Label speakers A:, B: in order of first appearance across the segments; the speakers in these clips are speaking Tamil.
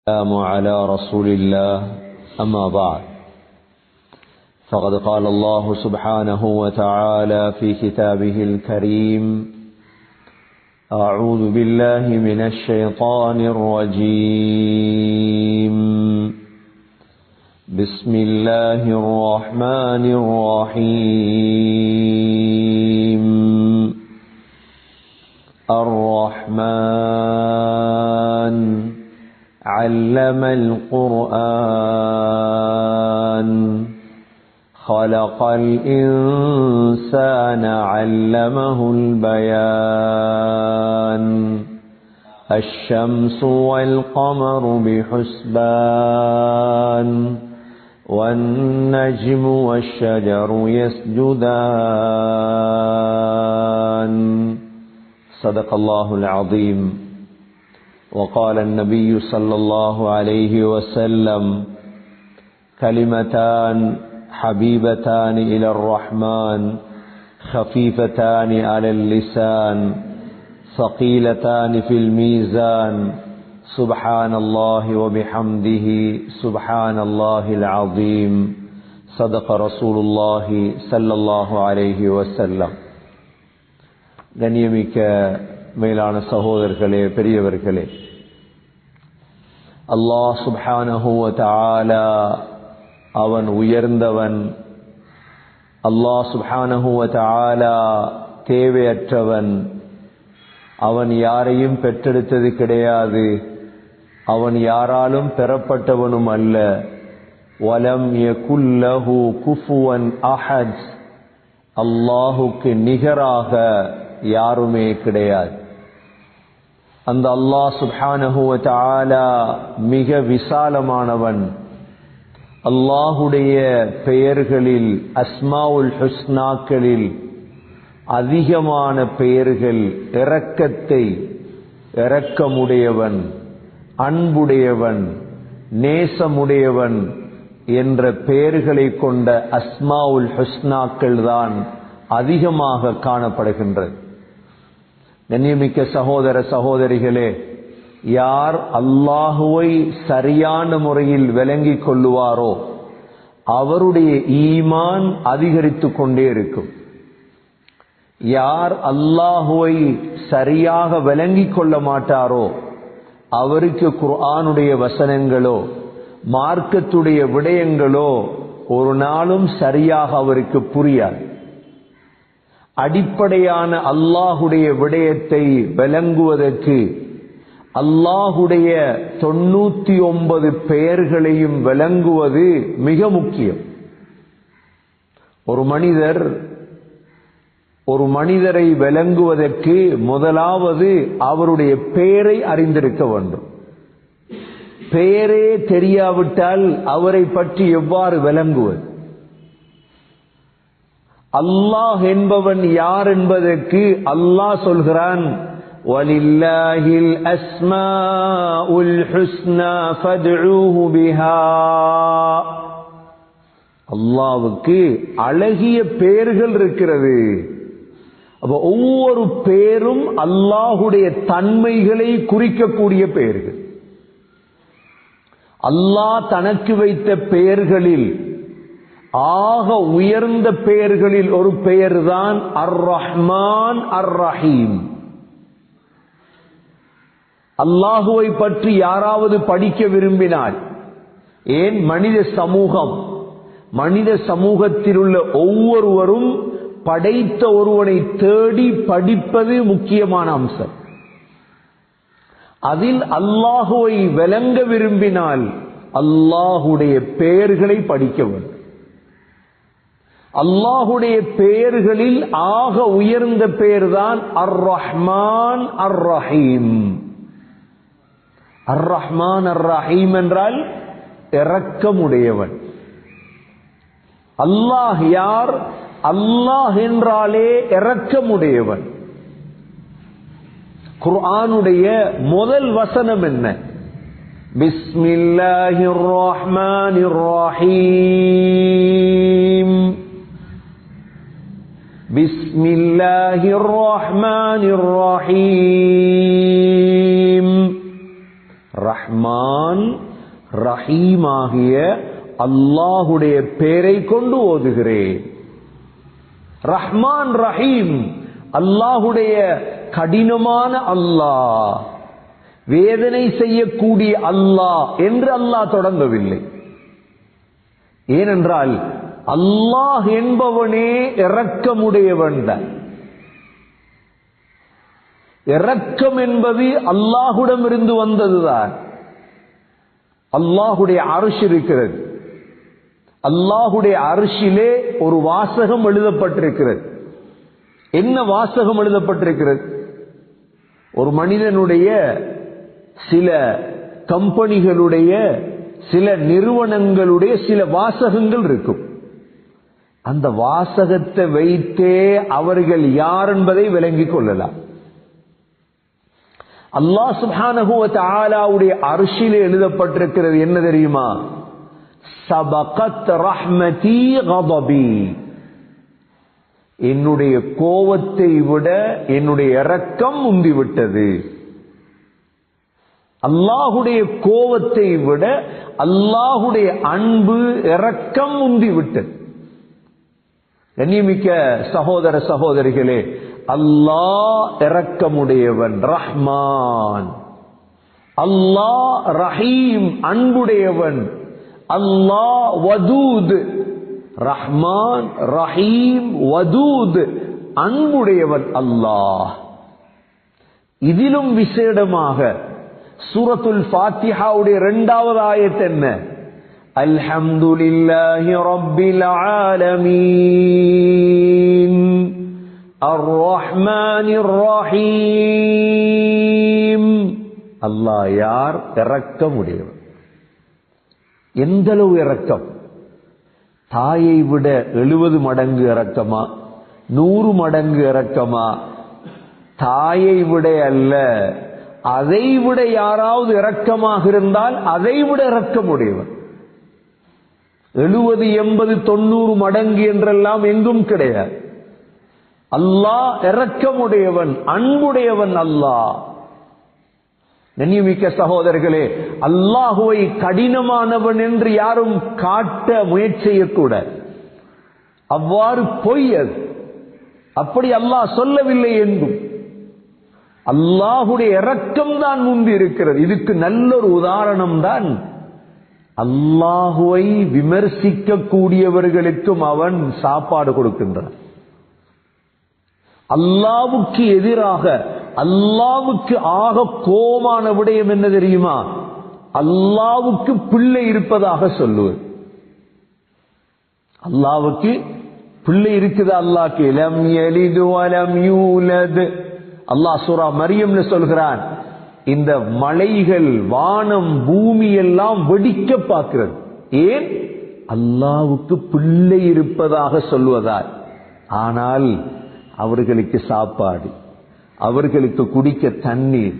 A: السلام على رسول الله أما بعد فقد قال الله سبحانه وتعالى في كتابه الكريم أعوذ بالله من الشيطان الرجيم بسم الله الرحمن الرحيم الرحمن علم القرآن خلق الإنسان علمه البيان الشمس والقمر بحسبان والنجم والشجر يسجدان صدق الله العظيم. وقال النبي صلى الله عليه وسلم كلمتان حبيبتان إلى الرحمن خفيفتان على اللسان ثقيلتان في الميزان سبحان الله وبحمده سبحان الله العظيم صدق رسول الله صلى الله عليه وسلم. கண்ணியமிக்க மேலான சகோதரர்களே, பெரியவர்களே, அல்லாஹ் சுப்ஹானஹு வ தஆலா அவன் உயர்ந்தவன். அல்லாஹ் சுப்ஹானஹு வ தஆலா தேவையற்றவன். அவன் யாரையும் பெற்றெடுத்தது கிடையாது. அவன் யாராலும் பெறப்பட்டவனும் அல்ல. வலம் யகுல் லஹு குஃபுவன் அஹத். அல்லாஹுக்கு நிகராக யாருமே கிடையாது. அந்த அல்லாஹ் சுப்ஹானஹு வ தஆலா மிக விசாலமானவன். அல்லாஹுடைய பெயர்களில், அஸ்மாவுல் ஹுஸ்னாக்களில் அதிகமான பெயர்கள் இரக்கமுடையவன், அன்புடையவன், நேசமுடையவன் என்ற பெயர்களை கொண்ட அஸ்மாவுல் ஹுஸ்னாக்கள் தான் அதிகமாக காணப்படுகின்றது. கண்ணியமிக்க சகோதர சகோதரிகளே, யார் அல்லாஹுவை சரியான முறையில் விளங்கிக் கொள்ளுவாரோ அவருடைய ஈமான் அதிகரித்து கொண்டே இருக்கும். யார் அல்லாஹுவை சரியாக விளங்கிக் கொள்ள மாட்டாரோ அவருக்கு குர்ஆனுடைய வசனங்களோ மார்க்கத்துடைய விடயங்களோ ஒரு நாளும் சரியாக அவருக்கு புரியாது. அடிப்படையான அல்லாஹுடைய விடயத்தை விளங்குவதற்கு அல்லாஹுடைய 99 பெயர்களையும் விளங்குவது மிக முக்கியம். ஒரு மனிதரை விளங்குவதற்கு முதலாவது அவருடைய பெயரை அறிந்திருக்க வேண்டும். பெயரே தெரியாவிட்டால் அவரை பற்றி எவ்வாறு விளங்குவது? அல்லாஹ் என்பவன் யார் என்பதற்கு அல்லாஹ் சொல்கிறான், வலில்லாஹில் அஸ்மாஉல் ஹுஸ்னா ஃபத்ஊஹு பிஹா. அல்லாஹ்வுக்கு அழகிய பெயர்கள் இருக்கிறது. அப்ப ஒவ்வொரு பெயரும் அல்லாஹுடைய தன்மைகளை குறிக்கக்கூடிய பெயர்கள். அல்லாஹ் தனக்கு வைத்த பெயர்களில் ஆக உயர்ந்த பெயர்களில் ஒரு பெயர்தான் அர் ரஹ்மான் அர் ரஹீம். அல்லாஹுவை பற்றி யாராவது படிக்க விரும்பினால், ஏன் மனித சமூகத்தில் உள்ள ஒவ்வொருவரும் படைத்த ஒருவனை தேடி படிப்பது முக்கியமான அம்சம். அதில் அல்லாஹுவை விளங்க விரும்பினால் அல்லாஹுடைய பெயர்களை படிக்க வேண்டும். அல்லாஹுடைய பெயர்களில் ஆக உயர்ந்த பெயர்தான் அர் ரஹ்மான் அர் ரஹீம். அர் ரஹ்மான் அர் ரஹீம் என்றால் இரக்கமுடையவன். அல்லாஹ் யார்? அல்லாஹ் என்றாலே இரக்கமுடையவன். குர்ஆனுடைய முதல் வசனம் என்ன? பிஸ்மில்லாஹிர் ரஹ்மானிர் ரஹீம். பிஸ்மில்லாஹிர் ரஹ்மானிர் ரஹீம். ரஹ்மான் ரஹீம் ஆகிய அல்லாஹுடைய பெயரை கொண்டு ஓதுகிறேன். ரஹ்மான் ரஹீம், அல்லாஹுடைய கடினமான அல்லாஹ், வேதனை செய்யக்கூடிய அல்லாஹ் என்று அல்லாஹ் தொடங்கவில்லை. ஏனென்றால் அல்லாஹ் என்பவனே இரக்கமுடையவன். இரக்கம் என்பது அல்லாஹுடமிருந்து வந்ததுதான். அல்லாஹுடைய அர்ஷ் இருக்கிறது. அல்லாஹுடைய அர்ஷிலே ஒரு வாசகம் எழுதப்பட்டிருக்கிறது. என்ன வாசகம் எழுதப்பட்டிருக்கிறது? ஒரு மனிதனுடைய, சில கம்பெனிகளுடைய, சில நிறுவனங்களுடைய சில வாசகங்கள் இருக்கும். அந்த வாசகத்தை வைத்தே அவர்கள் யார் என்பதை விளங்கிக் கொள்ளலாம். அல்லாஹ் சுப்ஹானஹு வ தஆலாவுடைய அர்ஷிலே எழுதப்பட்டிருக்கிறது என்ன தெரியுமா? சபகத் ரஹ்மதி கதபி, என்னுடைய கோபத்தை விட என்னுடைய இரக்கம் முந்திவிட்டது. அல்லாஹுடைய கோபத்தை விட அல்லாஹுடைய அன்பு இரக்கம் முந்திவிட்டது. கண்ணியமிக்க சகோதர சகோதரிகளே, அல்லாஹ் இரக்கமுடையவன் ரஹ்மான், அல்லாஹ் ரஹீம் அன்புடையவன், அல்லாஹ் வதூத், ரஹ்மான் ரஹீம் வதூத் அன்புடையவன் அல்லாஹ். இதிலும் விசேடமாக சூரத்துல் ஃபாத்திஹாவுடைய 2வது ஆயத் என்ன? அல்ஹம்துலில்லாஹி ரப்பில் ஆலமீன் அர்-ரஹ்மானிர் ரஹீம். அல்லாஹ் யார்? இரக்கமுடையவன். எந்த அளவு இரக்கம்? தாயை விட 70 மடங்கு இரக்கமா? 100 மடங்கு இரக்கமா? தாயை விட அல்ல, அதை விட யாராவது இரக்கமாக இருந்தால் அதை விட இரக்கமுடையவன். 70, 80, 90 மடங்கு என்றெல்லாம் எங்கும் கிடையாது. அல்லாஹ் இரக்கமுடையவன், அன்புடையவன் அல்லாஹ். கண்ணியமிக்க சகோதரர்களே, அல்லாஹுவை கடினமானவன் என்று யாரும் காட்ட முயற்சி செய்யக்கூடாது. அவ்வாறு பொய் அது. அப்படி அல்லாஹ் சொல்லவில்லை என்றும். அல்லாஹுடைய இரக்கம் தான் முந்தி இருக்கிறது. இதுக்கு நல்ல ஒரு உதாரணம் தான் அல்லாஹுவை விமர்சிக்க கூடியவர்களுக்கும் அவன் சாப்பாடு கொடுக்கின்றான். அல்லாஹ்வுக்கு எதிராக, அல்லாஹ்வுக்கு ஆக கோபமான விடயம் என்ன தெரியுமா? அல்லாஹ்வுக்கு பிள்ளை இருப்பதாக சொல்லுவது. அல்லாஹ்வுக்கு பிள்ளை இருக்குதா? அல்லாஹ்க்கு லம் யலிது வலம் யூலத். அல்லாஹ் சூரா மரியம்ல சொல்கிறான், இந்த மலைகள், வானம், பூமி எல்லாம் வெடிக்க பார்க்கிறது. ஏன்? அல்லாஹ்வுக்கு பிள்ளை இருப்பதாக சொல்வதால். ஆனால் அவர்களுக்கு சாப்பாடு, அவர்களுக்கு குடிக்க தண்ணீர்,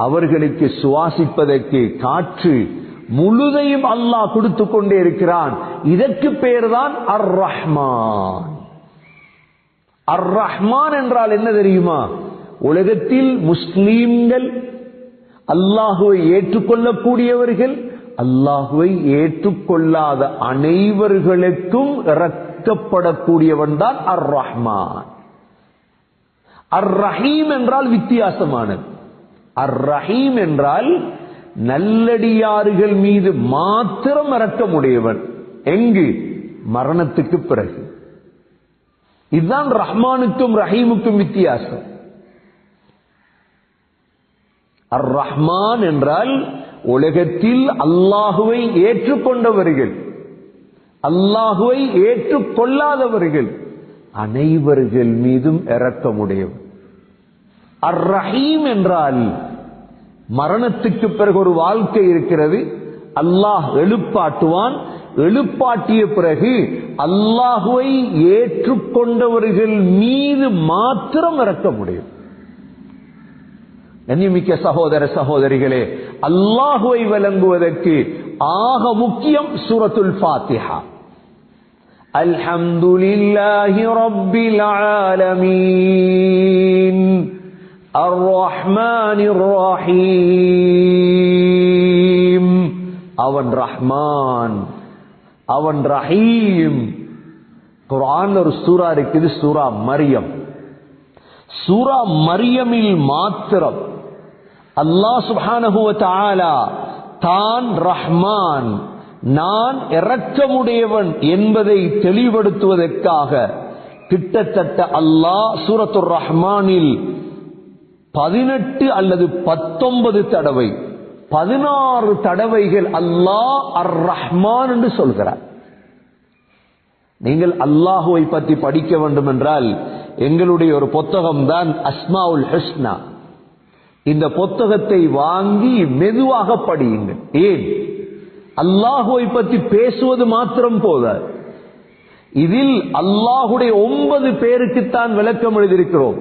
A: அவர்களுக்கு சுவாசிப்பதற்கு காற்று, முழுதையும் அல்லாஹ் கொடுத்து கொண்டே இருக்கிறான். இதற்கு பேர்தான் அர் ரஹ்மான். அர் ரஹ்மான் என்றால் என்ன தெரியுமா? உலகத்தில் முஸ்லீம்கள், அல்லாஹுவை ஏற்றுக்கொள்ளக்கூடியவர்கள், அல்லாஹுவை ஏற்றுக்கொள்ளாத அனைவர்களுக்கும் இறக்கப்படக்கூடியவன் தான் அர் ரஹ்மான். அர் ரஹீம் என்றால் வித்தியாசமானது. அர் ரஹீம் என்றால் நல்லடியார்கள் மீது மாத்திரம் இரக்கமுடையவன். எங்கு? மரணத்துக்கு பிறகு. இதுதான் ரஹ்மானுக்கும் ரஹீமுக்கும் வித்தியாசம். அர் ரஹ்மான் என்றால் உலகத்தில் அல்லாஹுவை ஏற்றுக்கொண்டவர்கள், அல்லாஹுவை ஏற்றுக்கொள்ளாதவர்கள் அனைவர்கள் மீதும் இரக்கமுடையவர். அர் ரஹீம் என்றால் மரணத்துக்கு பிறகு ஒரு வாழ்க்கை இருக்கிறது, அல்லாஹ் எழுப்பாட்டுவான். எழுப்பாட்டிய பிறகு அல்லாஹுவை ஏற்றுக்கொண்டவர்கள் மீது மாத்திரம் இரக்கமுடையவர். கண்ணியமிக்க சகோதர சகோதரிகளே, அல்லாஹுவை விளங்குவதற்கு ஆக முக்கியம் சூரத்துல் ஃபாத்திஹா. அல்ஹம்துலில்லாஹி ரப்பில் ஆலமீன் அர்-ரஹ்மானிர் ரஹீம் அவன் ரஹ்மான், அவன் ரஹீம். குர்ஆன்ல ஒரு சூரா இருக்குது, சூரா மரியம். சூரா மரியமில் மாத்திரம் அல்லாஹ் சுப்ஹானஹு வ தஆலா தான் ரஹ்மான், நான் இரக்கமுடையவன் என்பதை தெளிவுபடுத்துவதற்காக கிட்டத்தட்ட அல்லாஹ் சூரத்துர் ரஹ்மானில் 18 அல்லது 19 தடவை 16 தடவைகள் அல்லாஹ் அர் ரஹ்மான் என்று சொல்கிறார். நீங்கள் அல்லாஹுவை பற்றி படிக்க வேண்டும் என்றால் எங்களுடைய ஒரு புத்தகம் தான் அஸ்மாஉல் ஹுஸ்னா. இந்த புத்தகத்தை வாங்கி மெதுவாக படியுங்கள். ஏன்? அல்லாஹுவை பற்றி பேசுவது மாத்திரம் போதாது. இதில் அல்லாஹுடைய 9 பேருக்குத்தான் விளக்கம் எழுதியிருக்கிறோம்.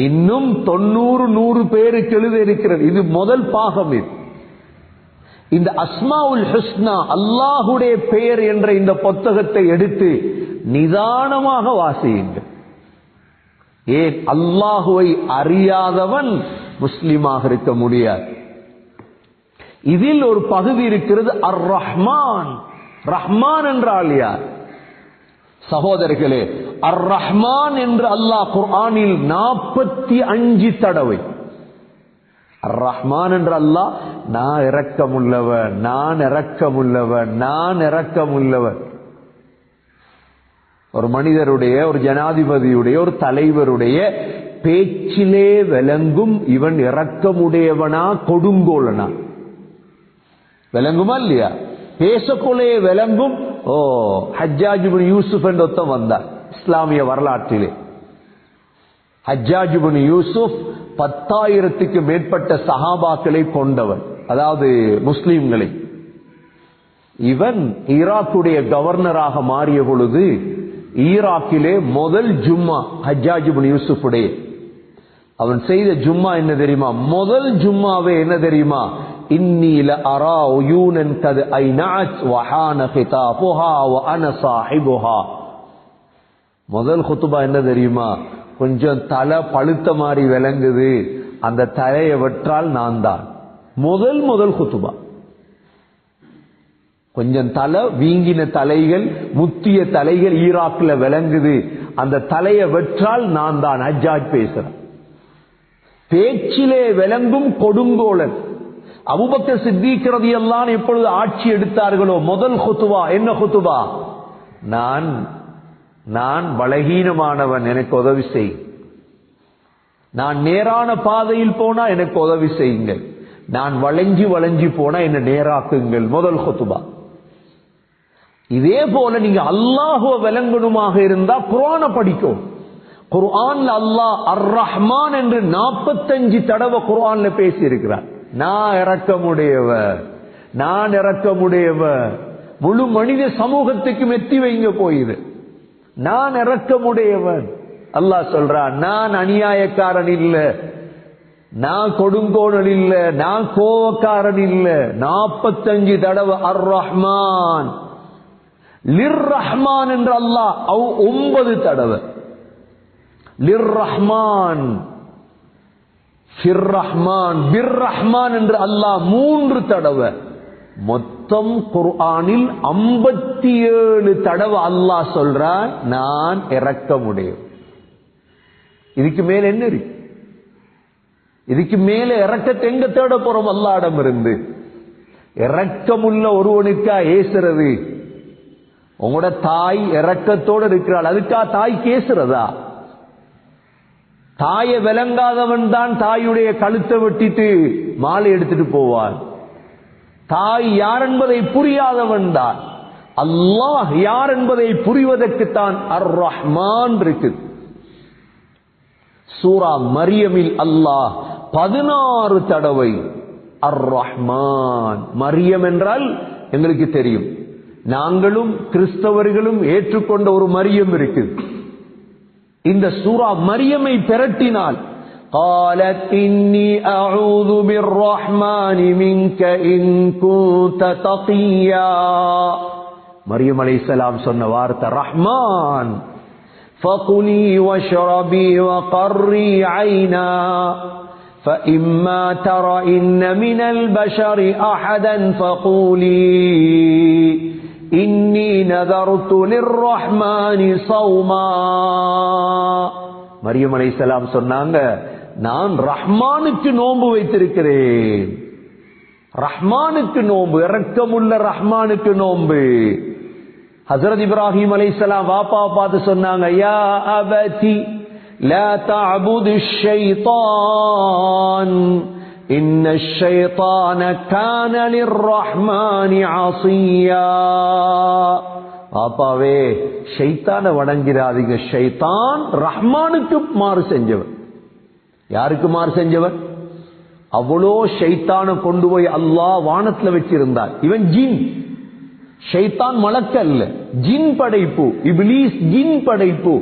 A: இன்னும் 90-100 பேருக்கு எழுத இருக்கிறது. இது முதல் பாகம். இந்த அஸ்மாஉல் ஹுஸ்னா, அல்லாஹுடைய பெயர் என்ற இந்த புத்தகத்தை எடுத்து நிதானமாக வாசியுங்கள். ஏன்? அல்லாஹுவை அறியாதவன் முஸ்லிமாக இருக்க முடியாது. இதில் ஒரு பகுதி இருக்கிறது, அர் ரஹ்மான். ரஹ்மான் என்றால் யார்? சகோதரர்களே, அர் ரஹ்மான் என்று அல்லாஹ் குர்ஆனில் 45 தடவை அர் ரஹ்மான் என்று அல்லாஹ் நான் இரக்கமுள்ளவன், நான் இரக்கமுள்ளவன், நான் இரக்கமுள்ளவன். ஒரு மனிதருடைய, ஒரு ஜனாதிபதியுடைய, ஒரு தலைவருடைய பேச்சிலே விளங்கும் இவன் இரக்கமுடையவனா கொடுங்கோலனா? விளங்குமா இல்லையா? பேசக்கொள்ளே விளங்கும். ஓ, ஹஜ்ஜாஜ் இப்னு யூசுப் என்ற ஒருத்தன் வந்தார் இஸ்லாமிய வரலாற்றிலே. ஹஜ்ஜாஜ் இப்னு யூசுப் 10,000க்கு மேற்பட்ட சஹாபாக்களை கொண்டவன், அதாவது முஸ்லிம்களை. இவன் ஈராக்குடைய கவர்னராக மாறிய பொழுது ஈராக்கிலே முதல் ஜும்மா ஹஜ்ஜாஜ் இப்னு யூசுஃபுடைய. அவன் செய்த ஜும்மா என்ன தெரியுமா? முதல் ஜும்மாவே என்ன தெரியுமா? இன்னி லஅரா உயூனன் கத் ஐனஅத் வஹான கிதாபுஹா வஅன ஸாஹிபுஹா. முதல் குத்பா என்ன தெரியுமா? கொஞ்சம் தலை பழுத்த மாதிரி விளங்குது, அந்த தலையை வெற்றால் நான் தான். முதல் குத்பா. கொஞ்சம் தலை வீங்கின தலைகள், முத்திய தலைகள் ஈராக்ல விளங்குது, அந்த தலையை வெற்றால் நான் தான். ஹஜ்ஜாஜ் பேசுறேன். பேச்சிலே விளங்கும் கொடுங்கோலன். அபூபக்கர் சித்தீக் ரலியல்லாஹு எப்பொழுது ஆட்சி எடுத்தார்களோ முதல் குத்பா என்ன குத்பா? நான் பலகீனமானவன், எனக்கு உதவி செய். நான் நேரான பாதையில் போனா எனக்கு உதவி செய்யுங்கள், நான் வளைஞ்சி போனா என்ன நேராக்குங்கள். முதல் குத்பா. இதே போல நீங்க அல்லாஹுவ விளங்கணுமாக இருந்தா குர்ஆனை படிக்கும். குர்ஆன்ல அல்லாஹ் அர் ரஹ்மான் என்று 45 தடவை குர்ஆன்ல பேசி இருக்கிறார். நான் இரக்கமுடையவர், நான் இரக்கமுடையவர். முழு மனித சமூகத்துக்கு மெத்தி வைங்க போயுது. நான் இரக்கமுடையவன். அல்லாஹ் சொல்றான், நான் அநியாயக்காரன் இல்ல, நான் கொடுங்கோணல் இல்ல, நான் கோவக்காரன் இல்ல. 45 தடவை அர் ரஹ்மான். லிர் ரஹ்மான் என்று அல்லாஹ் 9 தடவை. லிர் ரஹ்மான், ஃபிர் ரஹ்மான், பிர் ரஹ்மான் என்று அல்லாஹ் 3 தடவை. மொத்தம் குர்ஆனில் 57 தடவை அல்லாஹ் சொல்றான் நான் இரக்கமுடையவன். இதுக்கு மேல என்ன இருக்கு? இதுக்கு மேல இரக்கத்தை எங்க தேட போறோம்? அல்லாஹ்விடம் இருந்து. இரக்கமுள்ள ஒருவனுக்கா ஏசுறது? உங்களோட தாய் இரக்கத்தோடு இருக்கிறாள், அதுக்கா தாய் கேசுறதா? தாயை விளங்காதவன் தான் தாயுடைய கழுத்தை வெட்டிட்டு மாலை எடுத்துட்டு போவான். தாய் யார் என்பதை புரியாதவன் தான். அல்லாஹ் யார் என்பதை புரிவதற்குத்தான் அர் ரஹ்மான் இருக்கு. சூரா மரியமில் அல்லாஹ் 16 தடவை அர் ரஹ்மான். மரியம் என்றால் எங்களுக்கு தெரியும், நாங்களும் கிறிஸ்தவர்களும் ஏற்றுக்கொண்ட ஒரு மரியம் இருக்கு. இந்த சூரா மரியமை பிரட்டினால் قالت إني أعوذ بالرحمن منك إن كنت تقيا. மரியம் அலைஹிஸ்ஸலாம் சொன்ன வார்த்தை ரஹ்மான். فقلي واشربي وقري عينا فإما ترين من البشر أحدا فقولي إني نذرت للرحمن صوما. மரியம் அலைஹிஸ்ஸலாம் சொன்னாங்க, நான் ரஹ்மானுக்கு நோன்பு வைத்திருக்கிறேன். ரஹ்மானுக்கு நோன்பு, இரக்கமுள்ள ரஹ்மானுக்கு நோன்பு. ஹஜ்ரத் இப்ராஹிம் அலைஹிஸ்ஸலாம் வாப்பா பார்த்து சொன்னாங்க, யா அபதி லா தஅபுதுஷ் ஷைத்தான் இன்னஷ் ஷைத்தான கான லிர்ரஹ்மானி அஸியா. பாப்பாவே, ஷைத்தான வணங்கிறாதீங்க. ஷைத்தான் ரஹ்மானுக்கு மாறு செஞ்சவன். யாருக்கு மாறு செஞ்சவன்? அவ்வளோ ஷைத்தான கொண்டு போய் அல்லாஹ் வானத்துல வச்சிருந்தார். இவன் ஜின், ஷைத்தான் மலக்கல்ல, ஜின் படைப்பு. இப்லீஸ் ஜின் படைப்பு.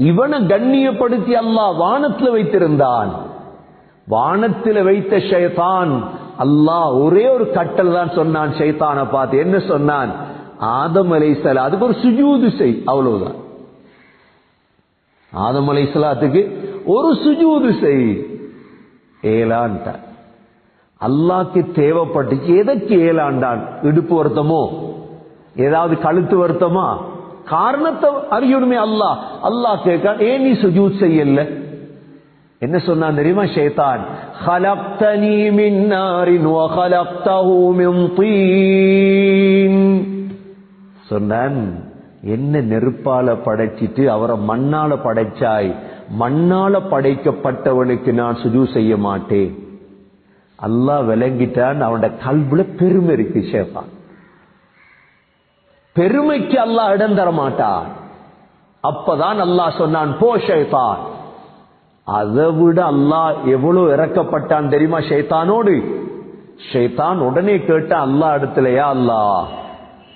A: இவனை கண்ணியப்படுத்தி அல்லாஹ் வானத்துல வைத்திருந்தான். வானத்தில் வைத்த ஷைத்தான் அல்லாஹ் ஒரே ஒரு கட்டல் தான் சொன்னான். ஷைத்தானை பார்த்து என்ன சொன்னான்? ஆதம் அலைஹிஸ்ஸலாம் அதுக்கு ஒரு சுஜூது செய், அவ்வளவுதான். ஆதம் அலைஹிஸ்ஸலாத்துக்கு ஒரு சுஜூது செய். ஏலான்டான். அல்லாஹ்க்கு தேவைப்பட்டுச்சு. எதற்கு ஏலாண்டான்? இடுப்பு வருத்தமோ, ஏதாவது கழுத்து வருத்தமா? காரணத்தை அறியணுமே. அல்லாஹ் அல்லாஹ் கேட்கான், ஏன் நீ சுஜூத் செய்யல? என்ன சொன்னான் தெரியுமா ஷைத்தான்? خلقتني من نار وخلقته من طين. சொன்னான், என்ன நெருப்பால படைச்சிட்டு அவரை மண்ணால படைச்சாய். மண்ணால படைக்கப்பட்டவனுக்கு நான் சுஜூத் செய்ய மாட்டேன். அல்லாஹ் விளங்கிட்டான். அவனுடைய கல்புல பெருமை இருக்கு. ஷைத்தான் பெருமைக்கு அல்லாஹ் இடம் தர மாட்டான். அப்பதான் அல்லாஹ் சொன்னான், போ ஷைத்தான். அதை விட அல்லாஹ் எவ்வளவு இறக்கப்பட்டான் தெரியுமா ஷைத்தானோடு? ஷைத்தான் உடனே கேட்ட அல்லாஹ் இடத்துலயா, அல்லாஹ்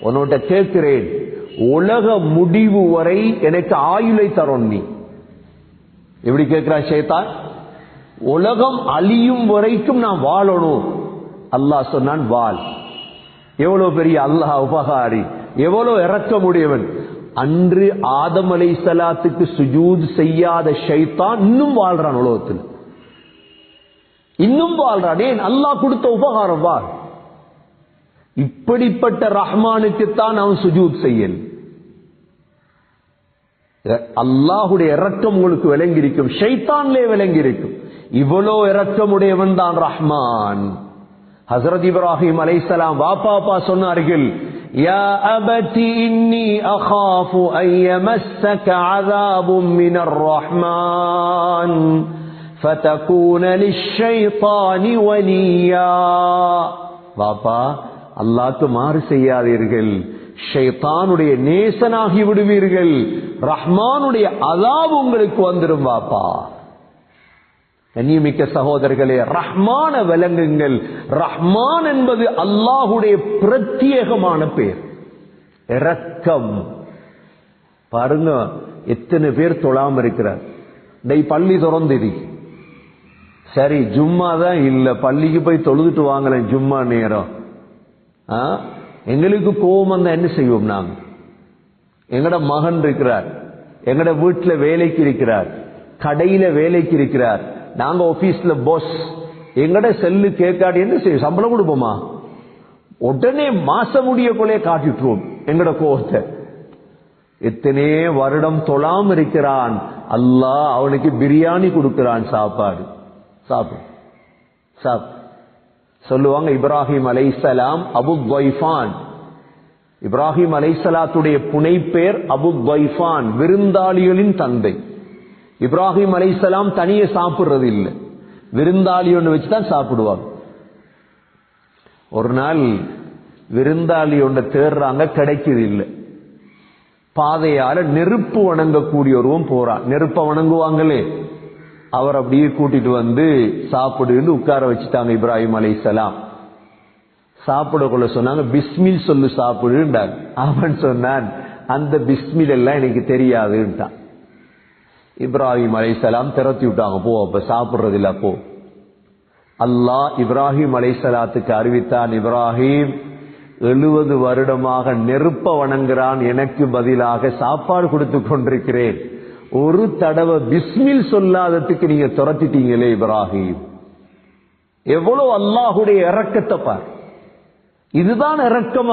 A: உன்னோட கேட்கிறேன், உலக முடிவு வரை எனக்கு ஆயுளை தரும். நீ எப்படி கேட்கிறான் ஷைத்தான்? உலகம் அழியும் வரைக்கும் நான் வாழணும். அல்லாஹ் சொன்னான், வாழ். எவ்வளவு பெரிய அல்லாஹ் உபகாரி, எவ்வளவு இரக்கமுடையவன். அன்று ஆதம் அலைஹிஸ்ஸலாத்துக்கு சுஜூத் செய்யாத ஷைத்தான் இன்னும் வாழ்றான் உலகத்தில், இன்னும் வாழ்றான். ஏன்? அல்லாஹ் கொடுத்த உபகாரம். வாழ். இப்படிப்பட்ட ரஹ்மானுக்குத்தான் அவன் சுஜூத் செய்யல். அல்லாஹுடைய இரக்கம் உங்களுக்கு விளங்கி இருக்கும், ஷைத்தான்லே விளங்கி இருக்கும். இவ்வளோ இரக்கமுடையவன் தான் ரஹ்மான். ஹஜ்ரத் இப்ராஹிம் அலைஹிஸ்ஸலாம் வாப்பா சொன்னார்கள், யா அபதி இன்னி அகாஃபு அன் யமஸ்ஸக அஸாபும் மினர் ரஹ்மான் ஃபதகூன லிஷ்ஷைத்தானி வலியா. வாப்பா, அல்லாஹ்க்கு மாறு செய்யாதீர்கள், ஷைத்தானுடைய நேசனாகி விடுவீர்கள், ரஹ்மானுடைய அஸாப் உங்களுக்கு வந்துடும். வாப்பா, கண்ணியமிக்க சகோதரர்களே, ரஹ்மான விளங்குங்கள். ரஹ்மான் என்பது அல்லாஹுடைய பிரத்யேகமான பேர். இரக்கம். பாருங்க, எத்தனை பேர் தொழாம இருக்கிறார். பள்ளி திறந்துது, சரி ஜும்மா தான் இல்ல, பள்ளிக்கு போய் தொழுதுட்டு வாங்கலாம் ஜும்மா நேரம். எங்களுக்கு கோபம் வந்தா என்ன செய்வோம்? நாங்க எங்கட மகன் இருக்கிறார், எங்கட வீட்டுல வேலைக்கு இருக்கிறார், கடையில வேலைக்கு இருக்கிறார், நாங்க ஆபீஸ்ல பாஸ், எங்கட செல்லு கேட்காடி என்ன செய்யும்? சம்பளம் கொடுப்போமா? உடனே மாச முடிய கொலைய காட்டிட்டுருவோம் எங்கட கோபத்தை. எத்தனை வருடம் தொழாம இருக்கிறான், அல்லாஹ் அவனுக்கு பிரியாணி கொடுக்கிறான். சாப்பாடு சாப்பிடு சாப்பிடு. சொல்லுவாங்க, இப்ராஹிம் அலைஹிஸ்ஸலாம் அபு துவைஃபான். இப்ராஹிம் அலைஹிஸ்ஸலாத்துடைய புனை பேர் அபு துவைஃபான், விருந்தாளிகளின் தந்தை. இப்ராஹிம் அலைஹிஸ்ஸலாம் தனியே சாப்பிடுறது இல்லை, விருந்தாளி ஒன்று வச்சுதான் சாப்பிடுவாங்க. ஒரு நாள் விருந்தாளி ஒன்று தேடுறாங்க, கிடைக்குது இல்லை. பாதையால நெருப்பு வணங்கக்கூடிய ஒருவன் போறான். நெருப்ப வணங்குவாங்களே, அவர் அப்படியே கூட்டிட்டு வந்து சாப்பிடுன்னு உட்கார வச்சுட்டாங்க. இப்ராஹிம் அலைஹிஸ்ஸலாம் சாப்பிடக்குள்ள சொன்னாங்க, பிஸ்மில் சொல்லு சாப்பிடுன்றாங்க. அவன் சொன்னான், அந்த பிஸ்மில் எல்லாம் எனக்கு தெரியாதுன்ட்டான். இப்ராஹிம் அலைஹிஸ்ஸலாம் திரத்தி விட்டாங்க, போ அப்ப சாப்பிடுறது இல்ல போ. அல்லாஹ் இப்ராஹிம் அலைஹிஸ்ஸலாத்துக்கு அறிவித்தான், இப்ராஹிம் 70 வருடமாக நெருப்ப வணங்குறான், எனக்கு பதிலாக சாப்பாடு கொடுத்து கொண்டிருக்கிறேன். ஒரு தடவை பிஸ்மில் சொல்லாததுக்கு நீங்க துரத்திட்டீங்களே இப்ராஹிம். எவ்வளவு அல்லாஹுடைய இரக்கத்தை பார். இதுதான் இரக்கம்.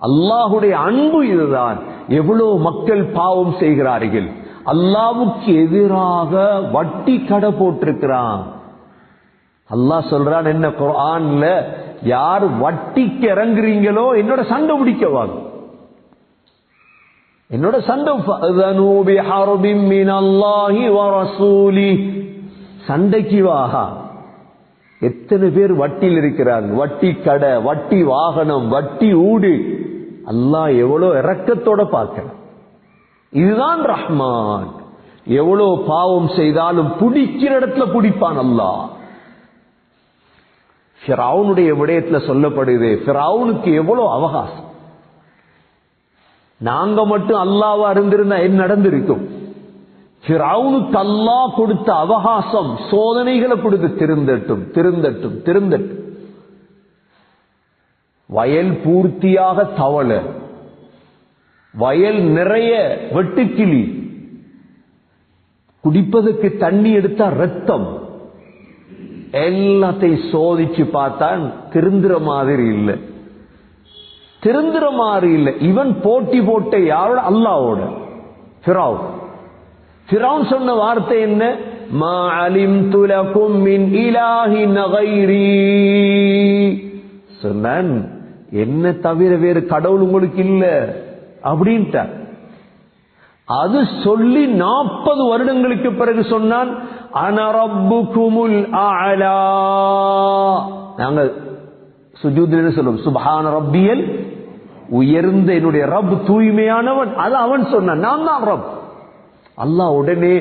A: அல்லாஹுடைய அன்பு இதுதான். எவ்வளவு மக்கள் பாவம் செய்கிறார்கள். அல்லாஹ்வுக்கு எதிராக வட்டி கடை போட்டிருக்கிறான். அல்லாஹ் சொல்றான் என்ன குர்ஆன்ல, யார் வட்டிக்கு இறங்குறீங்களோ என்னோட சண்டை பிடிக்கவாங்க, என்னோட சண்டை. சண்டைக்கு வாகா. எத்தனை பேர் வட்டியில் இருக்கிறாங்க? வட்டி கடை, வட்டி வாகனம், வட்டி ஊடு. அல்லாஹ் எவ்வளவு இரக்கத்தோட பார்க்க. இதுதான் ரஹ்மான். எவ்வளவு பாவம் செய்தாலும் பிடிக்கிற இடத்துல பிடிப்பான் அல்லாஹ். ஃபிரௌனுடைய விடயத்துல சொல்லப்படுது, ஃபிரௌனுக்கு எவ்வளவு அவகாசம். நாங்க மட்டும் அல்லாஹ்வா இருந்திருந்தா என்ன நடந்திருக்கும்? ஃபிரௌனுக்கு அல்லாஹ் கொடுத்த அவகாசம், சோதனைகளை கொடுத்து திருந்தட்டும். வயல் பூர்த்தியாக தவளை, வயல் நிறைய வெட்டுக்கிளி, குடிப்பதற்கு தண்ணி எடுத்தா ரத்தம், எல்லாத்தையும் சோதிச்சு பார்த்தான். திருந்துற மாதிரி இல்லை. இவன் போட்டி போட்ட யாரோட? அல்லாஹ்வோட. ஃபிரௌன் சொன்ன வார்த்தை என்ன? மா அலிம்து லகும் மின் இலாஹின் கைரி. சொன்னான், என்ன தவிர வேறு கடவுள் உங்களுக்கு இல்ல அப்படின்ட்டார். அது சொல்லி 40 வருடங்களுக்கு பிறகு சொன்னான், அன ரப்புகுமுல் அலா. நாங்க சுஜூத்ல சொல்லுவோம், சுப்ஹான ரப்பியல், உயர்ந்த என்னுடைய ரப், தூய்மையானவன். அது அவன் சொன்னான், நான் தான் ரப். அல்லாஹ் உடனே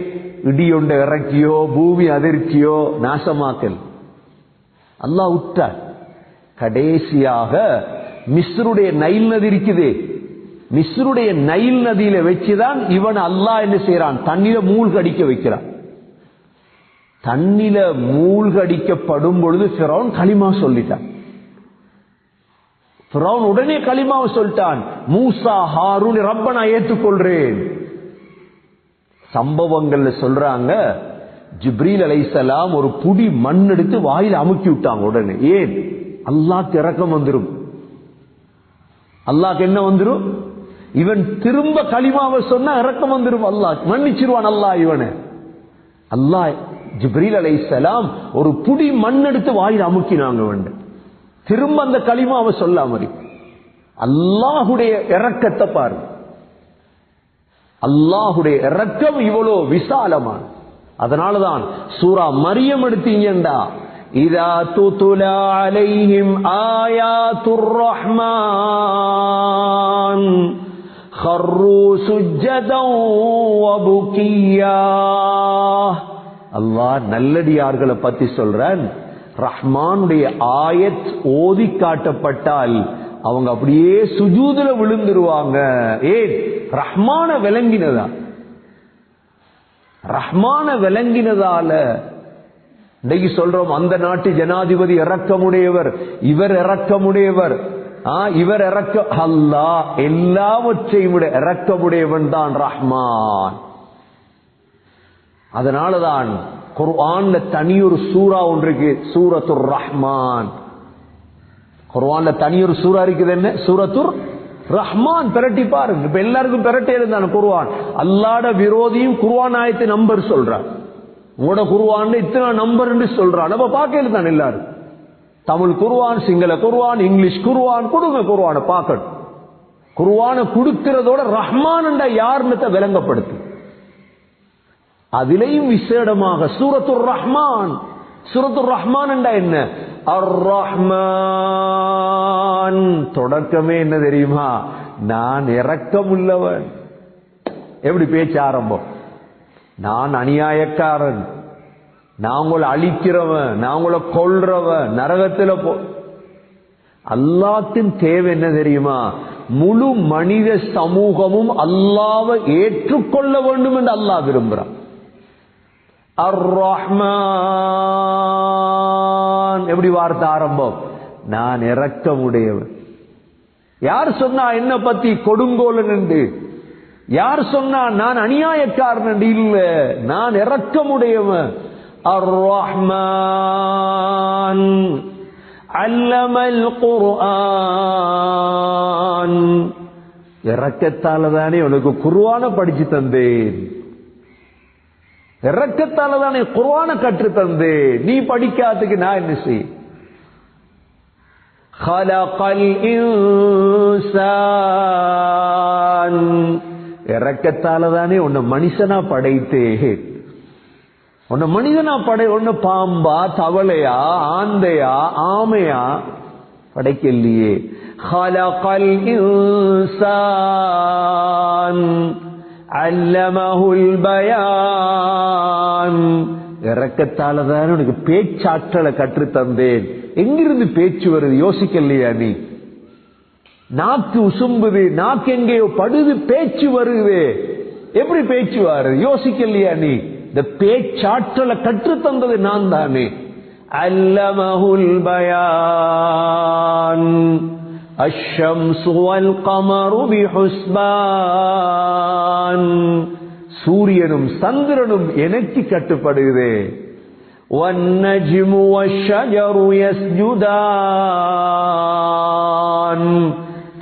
A: இடியொண்ட இறக்கியோ, பூமி அதிர்ச்சியோ, நாசமாக்கல். அல்லாஹ் விட்டார். கடைசியாக மிஸ்ருடைய நைல் நதி இருக்குதே, மிஸ்ருடைய நைல் நதியில வச்சுதான் இவன் அல்லாஹ் என்ன செய்யறான்? தண்ணில மூழ்கடிக்க வைக்கிறான். தண்ணில மூழ்கடிக்கப்படும் பொழுது ஃபிரௌன் களிமா சொல்லிட்டான். ஃபிரௌன் உடனே களிமாவை சொல்லிட்டான், மூசா ஹாரூன் ரப்ப நான் ஏற்றுக்கொள்றேன். சம்பவங்கள்ல சொல்றாங்க, ஜிப்ரீல் அலைஹிஸ்ஸலாம் ஒரு புடி மண் எடுத்து வாயில அமுக்கி விட்டாங்க. உடனே ஏன்? அல்லாஹ்க்கு இரக்கம் வந்துரும். அல்லாஹ்க்கு என்ன வந்துரும்? இவன் திரும்ப களிமாவை சொன்னா இரக்கம் வந்துரும். அல்லாஹ் மன்னிச்சிருவான். அல்லாஹ் இவனை. அல்லாஹ் ஜிப்ரீல் அலைஹிஸ்ஸலாம் ஒரு புடி மண் எடுத்து வாயில அமுக்கினாங்க. திரும்ப அந்த களிமாவை சொல்லாம அல்லாஹுடைய இரக்கத்தை பாரு. அல்லாஹுடைய இரக்கம் இவ்வளோ விசாலமான. அதனாலதான் சூரா மரியம் எடுத்தீங்கண்டா, இதா துதுலா அலைஹிம் ஆயாத்துர் ரஹ்மான் خروا سجدا وبكيا. அல்லாஹ் நல்லடியார்களை பத்தி சொல்றான். ரஹ்மானுடைய ஆயத் ஓதி காட்டப்பட்டால் அவங்க அப்படியே சுஜூதுல விழுந்துருவாங்க. ஏன்? ரஹ்மான விளங்கினதால இன்னைக்கு சொல்றோம், அந்த நாட்டு ஜனாதிபதி இரக்கமுடையவர், இவர் இரக்கமுடையவர், இவர் அல்லாஹ் எல்லாவற்றையும் விட இரக்கமுடையவன் தான் ரஹ்மான். அதனாலதான் குர்ஆன்ல தனியொரு சூரா ஒன்றுக்கு, சூரத்துர் ரஹ்மான். குர்ஆன்ல தனியொரு சூரா இருக்குது. என்ன? சூரத்துர் ரஹ்மான். பிரட்டி பாருங்க. இப்ப எல்லாருக்கும் பிரட்டே இருந்தான குர்ஆன். அல்லாஹ்ட விரோதியும் குர்ஆன் ஆயத்து நம்பர் சொல்றான். உங்களோட குர்ஆன் இத்தனை நம்பர் சொல்றான். நம்ம பார்க்கல தான் எல்லாரும். தமிழ் குர்ஆன், சிங்கள குர்ஆன், இங்கிலீஷ் குர்ஆன் கொடுங்க. குர்ஆனை பார்க்கணும். குர்ஆனை கொடுக்கிறதோட ரஹ்மான் என்ற யாருன்னு விளங்கப்படுத்து. அதிலையும் விசேடமாக சூரத்துர் ரஹ்மான். சூரத்துர் ரஹ்மான் என்றா என்ன? அர் ரஹ்மான். தொடக்கமே என்ன தெரியுமா? நான் இரக்கமுள்ளவன். எப்படி பேச்சு ஆரம்பம்? நான் அநியாயக்காரன், நான் உங்களை அழிக்கிறவன், நான் உங்களை கொல்றவன், நரகத்தில் போ. அல்லாஹ்வின் தேவை என்ன தெரியுமா? முழு மனித சமூகமும் அல்லாஹ்வை ஏற்றுக்கொள்ள வேண்டும் என்று அல்லாஹ் விரும்புகிறான். அர் ரஹ்மான். எப்படி வார்த்தை ஆரம்பம்? நான் இரக்கமுடையவன். யார் சொன்னா என்ன பத்தி கொடுங்கோலன் என்று? யார் சொன்னா நான் அநியாயக்காரன் என்று? இல்ல, நான் இரக்கமுடையவன். الرحمن علم القرآن. இரக்கத்தால தானே உனக்கு குர்ஆன படிச்சு தந்தேன், இரக்கத்தால தானே குர்ஆன கற்று தந்தேன், நீ படிக்காததுக்கு நான் என்ன செய்ய? خلقல் இன்சான், இரக்கத்தால தானே உன்னை மனுஷனா படைத்தேன். உன்னை மனிதனா உன்னை பாம்பா தவளையா ஆந்தையா ஆமையா படைக்கலையே. خلقல் இன்சான் அல்லமஹுல் பயான், இரக்கத்தால தானே உனக்கு பேச்சாற்றலை கற்று தந்தேன். எங்கிருந்து பேச்சு வருது யோசிக்கலையா நீ? நாக்கு உசும்புது, நாக்கு எங்கேயோ படுது, பேச்சு வருது. எப்படி பேச்சு வருது யோசிக்கலையா நீ? இந்த பேச்சாற்றலை கற்று தந்தது நான் தானே. அல்லமஹுல் பயான் அஷ்ஷம்ஸு வல் கமரு பிஹுஸ்பான், சூரியனும் சந்திரனும் எனக்கு கட்டுப்படுகிறே. வன்னஜ்மு வஷ்ஷஜரு யஸ்ஜுதான்,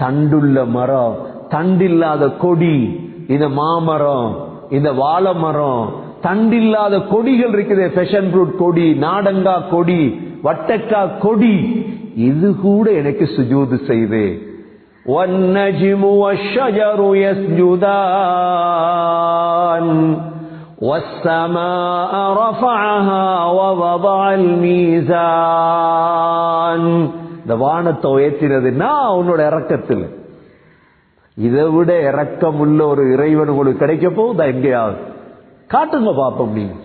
A: தண்டுள்ள மரம் தண்டில்லாத கொடி, இந்த மாமரம் இந்த வாழை மரம், தண்டில்லாத கொடிகள் இருக்குது. பேஷன் ஃப்ரூட் கொடி, நாடங்கா கொடி, வட்டக்கா கொடி, இது கூட எனக்கு சுஜூது செய்தே. வன்னஜ்மு வஷ்ஷஜரு யஸ்ஜுதான் வஸ்ஸமாஅ ரஃபஅஹா வவதஅல் மீசான், இந்த வானத்தை உயர்த்தினது நான் உன்னோட இரக்கத்தில். இதை விட இரக்கம் உள்ள ஒரு இறைவன் உங்களுக்கு கிடைக்க போகுதா? எங்கேயாவது காட்டுங்க பாப்போம். நீங்க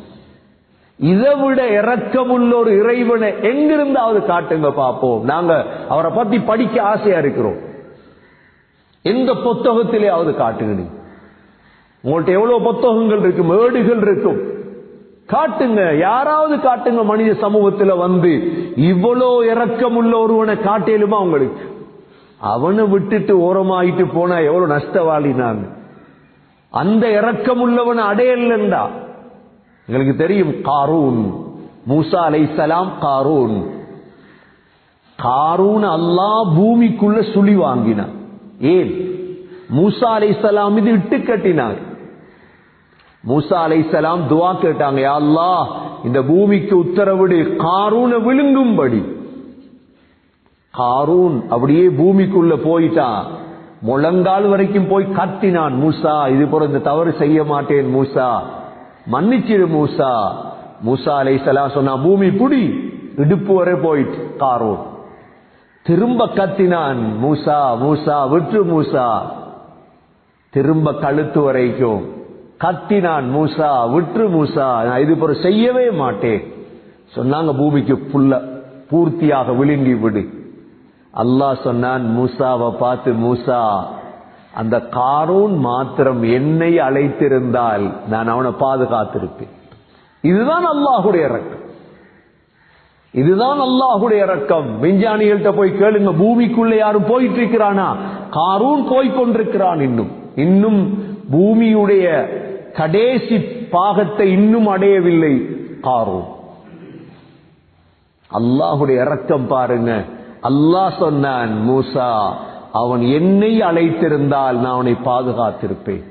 A: இதை விட இரக்கம் உள்ள ஒரு இறைவனை எங்கிருந்தாவது காட்டுங்க பாப்போம். நாங்க அவரை பத்தி படிக்க ஆசையா இருக்கிறோம். எந்த புத்தகத்திலேயாவது காட்டுங்க. நீங்க உங்கள்ட்ட எவ்வளவு புத்தகங்கள் இருக்கு, மேடுகள் இருக்கும், காட்டுங்க. யாராவது காட்டுங்க. மனித சமூகத்துல வந்து இவ்வளோ இரக்கம் உள்ள ஒருவனை காட்டிலுமா உங்களுக்கு? அவனை விட்டுட்டு ஓரமாயிட்டு போனா எவ்வளவு நஷ்டவாளி நான். அந்த இரக்கம் உள்ளவன் அடையலண்டா. எங்களுக்கு தெரியும் காரூன், மூசா அலைஹிஸ்ஸலாம் காரூன் அல்லாஹ் பூமிக்குள்ள சுழி வாங்கினான். ஏன்? மூசா அலைஹிஸ்ஸலாம் இது இட்டு கட்டினார். மூசா அலைஹிஸ்ஸலாம் துஆ கேட்டாங்க, யா அல்லாஹ் இந்த பூமிக்கு உத்தரவிடு காரூனை விழுங்கும்படி. காரூன் அப்படியே பூமிக்குள்ள போயிட்டான். முழங்கால் வரைக்கும் போய் கத்தினான், மூசா இது போல இந்த தவறு செய்ய மாட்டேன் மூசா, மன்னிச்சிரு மூசா. மூசா அலைஹிஸ்ஸலாம் சொன்னா பூமி புடி, இடுப்பு வரை போயிட்டு காரூன். திரும்ப கத்தினான், மூசா மூசா விட்டு மூசா. திரும்ப கழுத்து வரைக்கும் கத்தினான், மூசா விட்டு மூசா, நான் இது போல செய்யவே மாட்டேன். சொன்னாங்க பூமிக்கு பூர்த்தியாக விழுங்கி விடு. அல்லாஹ் சொன்னான் மூசாவை பார்த்து, மூசா அந்த காரூன் மாத்திரம் என்னை அழைத்திருந்தால் நான் அவனை பாதுகாத்திருப்பேன். இதுதான் அல்லாஹுடைய இரக்கம், இதுதான் அல்லாஹுடைய இரக்கம். விஞ்ஞானிகள்கிட்ட போய் கேளுங்க, பூமிக்குள்ள யாரும் போயிட்டு இருக்கிறானா? காரூன் போய்கொண்டிருக்கிறான். இன்னும் பூமியுடைய கடைசி பாகத்தை இன்னும் அடையவில்லை காரூன். அல்லாஹுடைய இரக்கம் பாருங்க. அல்லாஹ் சொன்னான், மூசா அவன் என்னை அழைத்திருந்தால் நான் அவனை பாதுகாத்திருப்பேன்.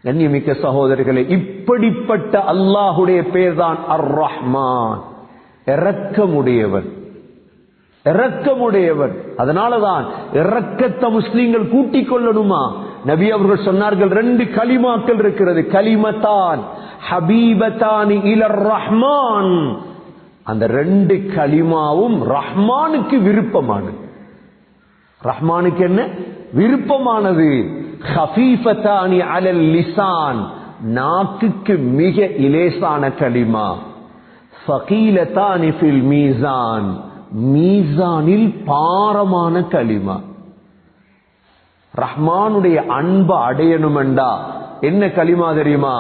A: கண்ணியமிக்க சகோதரர்களே, இப்படிப்பட்ட அல்லாஹுடைய பெயர் தான் அர் ரஹ்மான், இரக்கமுடையவன். இரக்கமுடையவன். அதனாலதான் இரக்கத்தை முஸ்லீம்கள் கூட்டிக் கொள்ளணுமா? நபி அவர்கள் சொன்னார்கள், 2 கலிமாக்கள் இருக்கிறது, கலிமத்தான் ஹபீபத்தானி இலர் ரஹ்மான். அந்த 2 கலிமாவும் ரஹ்மானுக்கு விருப்பமானது. ரஹ்மானுக்கு என்ன விருப்பமானது? ஹஃபீஃபத்தானி அலல் லிசான், நாக்குக்கு மிக இலேசான கலிமா. ஃபகீலத்தானி ஃபில் மீசான், மீசானில் பாரமான கலிமா. ரஹ்மானுடைய அன்பை அடையணுமெண்டா என்ன கலிமா தெரியுமா?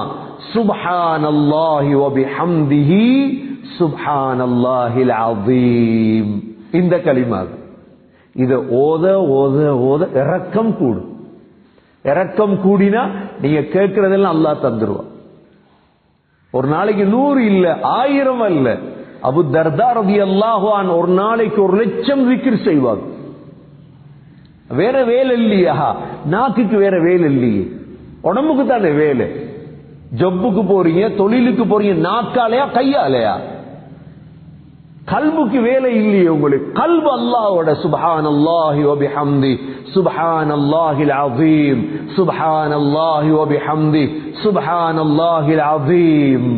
A: சுப்ஹானல்லாஹி வ பிஹம்திஹி சுப்ஹானல்லாஹில் அஸீம். இந்த கலிமா இத ஓத ஓத ஓத இரக்கம் கூடும். இரக்கம் கூடினா நீங்க கேட்கறதெல்லாம் அல்லாஹ் தந்துருவான். ஒரு நாளைக்கு 100 இல்ல, 1000 அல்ல. அபூ தர்தா ரலியல்லாஹு அன்ஹு ஒரு நாளைக்கு 1,00,000 zikr செய்வாங்க. வேற வேலை இல்லையா? நாக்குக்கு வேற வேலை இல்லையே, உடம்புக்கு தானே வேலை. ஜப்புக்கு போறீங்க, தொழிலுக்கு போறீங்க, நாக்காலையா கையாலையா? கல்புக்கு வேலை இல்லையே உங்களுக்கு. கல்பு அல்லாஹ்வோட. சுப்ஹானல்லாஹி வ பிஹம்தி, சுப்ஹானல்லாஹில் அஸீம், சுப்ஹானல்லாஹி வ பிஹம்தி, சுப்ஹானல்லாஹில் அஸீம்.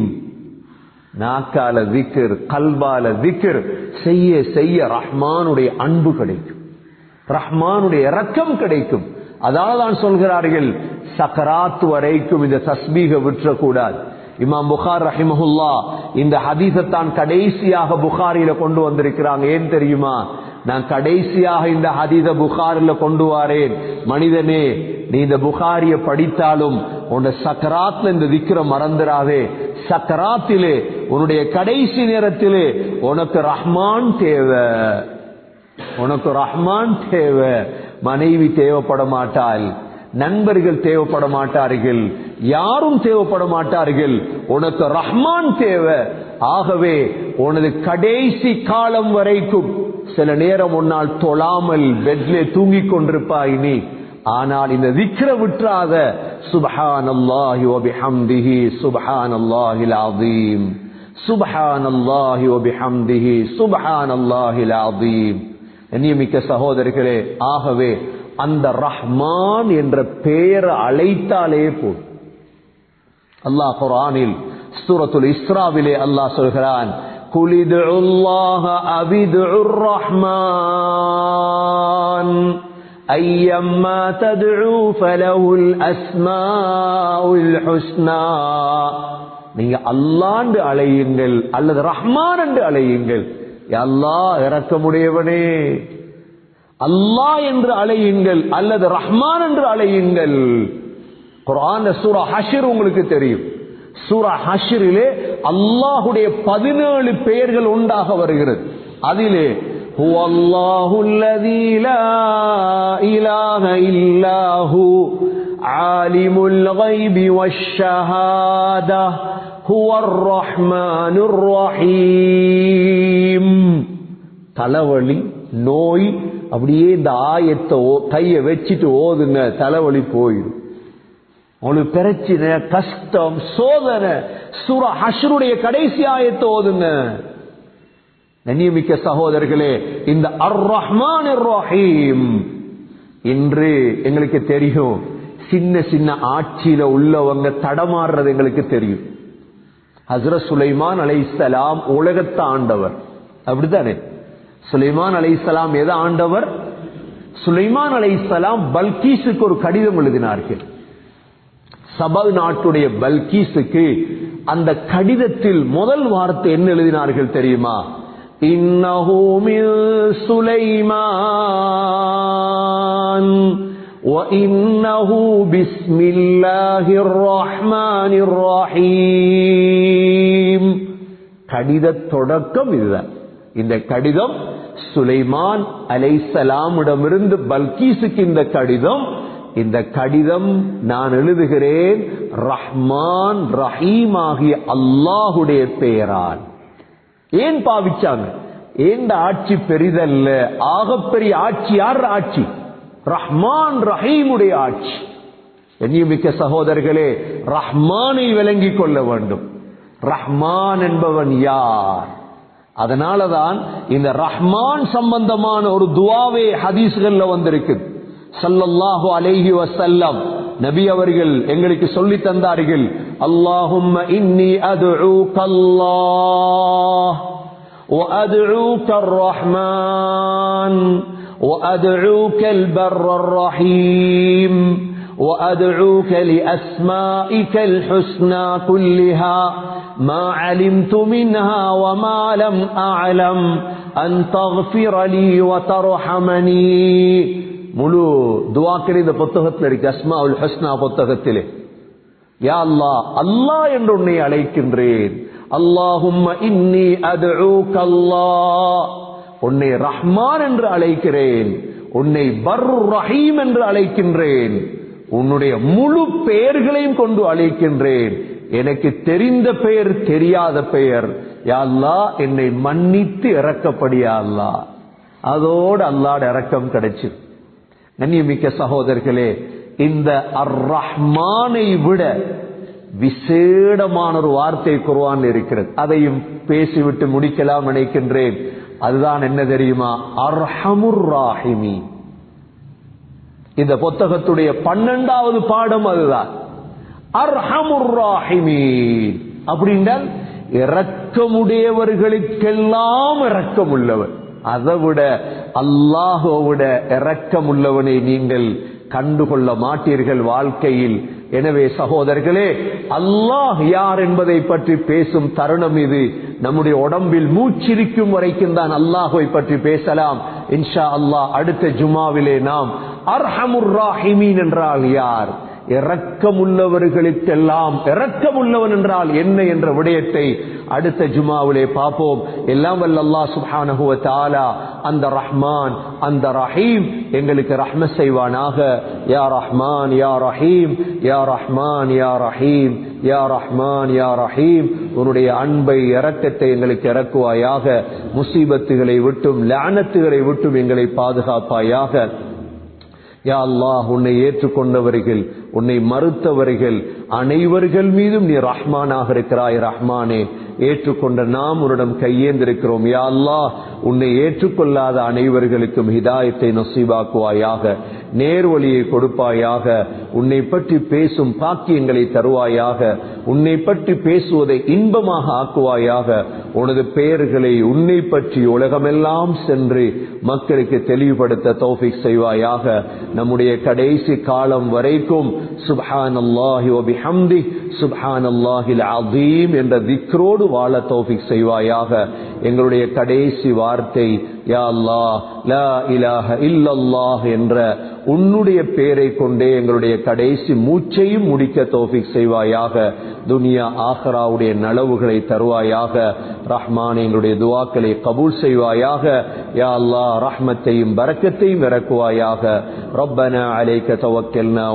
A: நாக்கால zikr, கல்பால zikr செய்ய செய்ய ரஹ்மானுடைய அன்பு கிடைக்கும், ரஹ்மானுடைய இரக்கம் கிடைக்கும். அதான் சொல்கிறார்கள், சக்கராத் வரைக்கும் இந்த தஸ்பீக விட்டுறக்கூடாது. இமாம் புகார் ரஹிமஹுல்லா இந்த ஹதீஸத்தான் கடைசியாக புகாரில கொண்டு வந்திருக்கிறாங்க. ஏன் தெரியுமா? நான் கடைசியாக இந்த ஹதீஸ புகாரில கொண்டு வரேன். மனிதனே, நீ இந்த புகாரிய படித்தாலும் உன்னுடைய சக்கராத்ல இந்த திக்ர மறந்துடாதே. சக்கராத்திலே, உன்னுடைய கடைசி நேரத்திலே உனக்கு ரஹ்மான் தேவை, உனக்கு ரஹ்மான் தேவை. மனைவி தேவைப்பட மாட்டாள், நண்பர்கள் தேவைப்பட மாட்டார்கள், யாரும் தேவைப்பட மாட்டார்கள். உனக்கு ரஹ்மான் தேவை. ஆகவே உனது கடைசி காலம் வரைக்கும் சில நேரம் உன்னால் தொழாமல் பெட்லே தூங்கிக் கொண்டிருப்பாய் நீ. ஆனால் இந்த திக்ர விட்டுறாத. சுப்ஹானல்லாஹி வ பிஹம்திஹி, சுப்ஹானல்லாஹில் அஸீம், சுப்ஹானல்லாஹி வ பிஹம்திஹி, சுப்ஹானல்லாஹில் அஸீம். கண்ணியமிக்க சகோதரர்களே, ஆகவே அந்த ரஹ்மான் என்ற பெயரை அழைத்தாலே போதும். அல்லாஹ் குர்ஆனில் சூரத்துல் இஸ்ராவிலே அல்லாஹ் சொல்கிறான், குலிதுல்லாஹ அபிதுர் ரஹ்மான் ஐயம்மா ததுஉ ஃபலஹுல் அஸ்மாஉல் ஹுஸ்னா. நீங்க அல்லாஹ்ண்டு அழையுங்கள் அல்லது ரஹ்மான் என்று அழையுங்கள். யா அல்லாஹ் இரக்கமுடையவனே, அல்லாஹ் என்று அழையுங்கள் அல்லது ரஹ்மான் என்று அழையுங்கள். குர்ஆன்ல சூரா ஹஷ்ர் உங்களுக்கு தெரியும். சூரா ஹஷ்ரிலே அல்லாஹ்வுடைய 17 பெயர்கள் உண்டாக வருகிறது. அதிலே ஹுவல்லாஹுல்லதீ லா இலாஹ இல்லாஹு ஆலிமுல் கைபி வஷ்ஷஹாதா ஹுவர் ரஹ்மானுர் ரஹீம். தலைவலி, நோய், அப்படியே இந்த ஆயத்தை கையை வச்சுட்டு ஓதுங்க, தலைவலி போயிடும். உங்களுக்கு பிரச்சனை, கஷ்டம், சோதனை, சூரா ஹஷ்ருடைய கடைசி ஆயத்தை ஓதுங்க. கண்ணியமிக்க சகோதரர்களே, இந்த அர் ரஹ்மான் ரஹீம் இன்று எங்களுக்கு தெரியும். சின்ன சின்ன ஆட்சியில உள்ளவங்க தடமாறுறது எங்களுக்கு தெரியும். ஹஸ்ரத் சுலைமான் அலைஹிஸ்ஸலாம் உலகத்தை ஆண்டவர், அப்படித்தானே? சுலைமான் அலைஹிஸ்ஸலாம் எதை ஆண்டவர்? சுலைமான் அலைஹிஸ்ஸலாம் பல்கீஸுக்கு ஒரு கடிதம் எழுதினார்கள். சபா நாட்டுடைய பல்கீஸுக்கு அந்த கடிதத்தில் முதல் வார்த்தை என்ன எழுதினார்கள் தெரியுமா? இன்னஹு மின் சுலைமான் வ இன்னஹு பிஸ்மில்லாஹிர் ரஹ்மானிர் ரஹீம். கடித தொடக்கம் இதுதான். இந்த கடிதம் சுலைமான் அலைஹிஸ்ஸலாமிடமிருந்து பல்கீஸுக்கு இந்த கடிதம். இந்த கடிதம் நான் எழுதுகிறேன் ரஹ்மான் ரஹீம் ஆகிய அல்லாஹுடைய பெயரால். ஏன் பாவிச்சாங்க? ஏன் ஆட்சி பெரிதல்ல, ஆகப்பெரிய ஆட்சி யார் ஆட்சி? ரஹ்மான் ரஹீமுடைய ஆட்சி. கண்ணியமிக்க சகோதரர்களே, ரஹ்மானை விளங்கிக் கொள்ள வேண்டும். ரஹ்மான் என்பவன் யார்? அதனாலதான் இந்த ரஹ்மான் சம்பந்தமான ஒரு துஆவே ஹதீஸ்கள்ல வந்திருக்கு. ஸல்லல்லாஹு அலைஹி வஸல்லம் நபி அவர்கள் எங்களுக்கு சொல்லி தந்தார்கள், அல்லாஹும்ம இன்னி அதுஊக அல்லாஹ் வ அதுஊக அர்-ரஹ்மான் வ அதுஊக அல்-பர்ரர் ரஹீம் வ அதுஊக லிஅஸ்மாஇக அல்-ஹுஸ்னா குல்லிஹா ما علمت منها وما لم أعلم أن تغفر لي وترحمني. முழு துஆக்கள் இந்த புத்தகத்தில் இருக்கு, அஸ்மாஉல் ஹுஸ்னா புத்தகத்திலே. யா அல்லாஹ், அல்லாஹ் என்று உன்னை அழைக்கின்றேன். அல்லாஹும்ம இன்னி அதுஊக அல்லாஹ், உன்னை ரஹ்மான் என்று அழைக்கிறேன், உன்னை பர்ருர் ரஹீம் என்று அழைக்கின்றேன், உன்னுடைய முழு பெயர்களையும் கொண்டு அழைக்கின்றேன். எனக்கு தெரிந்த பெயர் தெரியாத பெயர், யா அல்லாஹ் என்னை மன்னித்து இறக்கப்படியா அல்லாஹ். அதோடு அல்லாஹ்ட இரக்கம் கிடைச்சு. கண்ணியமிக்க சகோதரர்களே, இந்த அர் ரஹ்மானை விட விசேடமான ஒரு வார்த்தை குர்ஆன்ல இருக்கிறது. அதையும் பேசிவிட்டு முடிக்கலாம் நினைக்கின்றேன். அதுதான் என்ன தெரியுமா? அர்ஹமுர் ராஹிமீன். இந்த புத்தகத்துடைய 12வது பாடம் அதுதான். அர்ஹமுர் ராஹிமீன் அப்படின்றால் இரக்கமுடையவர்களுக்கெல்லாம் இரக்கம் உள்ளவர். அதை விட அல்லாஹ்வை இரக்கம் உள்ளவனை நீங்கள் கண்டுகொள்ள மாட்டீர்கள் வாழ்க்கையில். எனவே சகோதரர்களே, அல்லாஹ் யார் என்பதை பற்றி பேசும் தருணம் இது. நம்முடைய உடம்பில் மூச்சிருக்கும் வரைக்கும் தான் அல்லாஹ்வை பற்றி பேசலாம். இன்ஷா அல்லாஹ் அடுத்த ஜுமாவிலே நாம் அர்ஹமுர் ராஹிமீன் என்றால் யார், இரக்கமுள்ளவர்களுக்கெல்லாம் இரக்கமுள்ளவன் என்றால் என்ன என்ற விடயத்தை அடுத்த ஜுமாவிலே பார்ப்போம். எல்லாம் வல்ல அல்லாஹ் சுப்ஹானஹு வ தஆலா அந்த ரஹ்மான் அந்த ரஹீம் எங்களுக்கு ரஹ்மத் செய்வானாக. யா ரஹ்மான் யா ரஹீம், யா ரஹ்மான் யா ரஹீம், யா ரஹ்மான் யா ரஹீம். உன்னுடைய அன்பை இரக்கத்தை எங்களுக்கு இறக்குவாயாக. முசீபத்துகளை விட்டும் லஅனத்துகளை விட்டும் எங்களை பாதுகாப்பாயாக. யா அல்லாஹ், உன்னை ஏற்றுக்கொண்டவர்கள் உன்னை மறுத்தவர்கள் அனைவர்கள் மீதும் நீ ரஹ்மானாக இருக்கிறாய். ரஹ்மானே, ஏற்றுக்கொண்ட நாம் உன்னிடம் கையேந்திருக்கிறோம். யா அல்லாஹ், உன்னை ஏற்றுக்கொள்ளாத அனைவர்களுக்கும் ஹிதாயத்தை நசீபாக்குவாயாக, நேர்வழியை கொடுப்பாயாக. உன்னை பற்றி பேசும் பாக்கியங்களை தருவாயாக. உன்னை பற்றி பேசுவதை இன்பமாக ஆக்குவாயாக. உனது பெயர்களை உன்னை பற்றி உலகமெல்லாம் சென்று மக்களுக்கு தெளிவுபடுத்த தௌஃபீக் செய்வாயாக. நம்முடைய கடைசி காலம் வரைக்கும் சுப்ஹானல்லாஹி வ பிஹம்தி சுப்ஹானல்லாஹில் அஸீம் என்ற திக்ரோடு வாழ தௌஃபீக் செய்வாயாக. எங்களுடைய கடைசி வார்த்தை யா அல்லாஹ் லா இலாஹ இல்லல்லாஹ் என்ற உன்னுடைய பெயரை கொண்டே எங்களுடைய கடைசி மூச்சையும் முடிக்க தௌஃபீக் செய்வாயாக. துனியா ஆഖിറാவுடைய நலவுகளை தருவாயாக. ரஹ்மான், எங்களுடைய துஆக்களை கபூல் செய்வாயாக. யா அல்லாஹ், ரஹ்மத்தையும் பரக்கத்தையும் இறக்குவாயாக. ரப்பனா அலைக தவக்கல்னா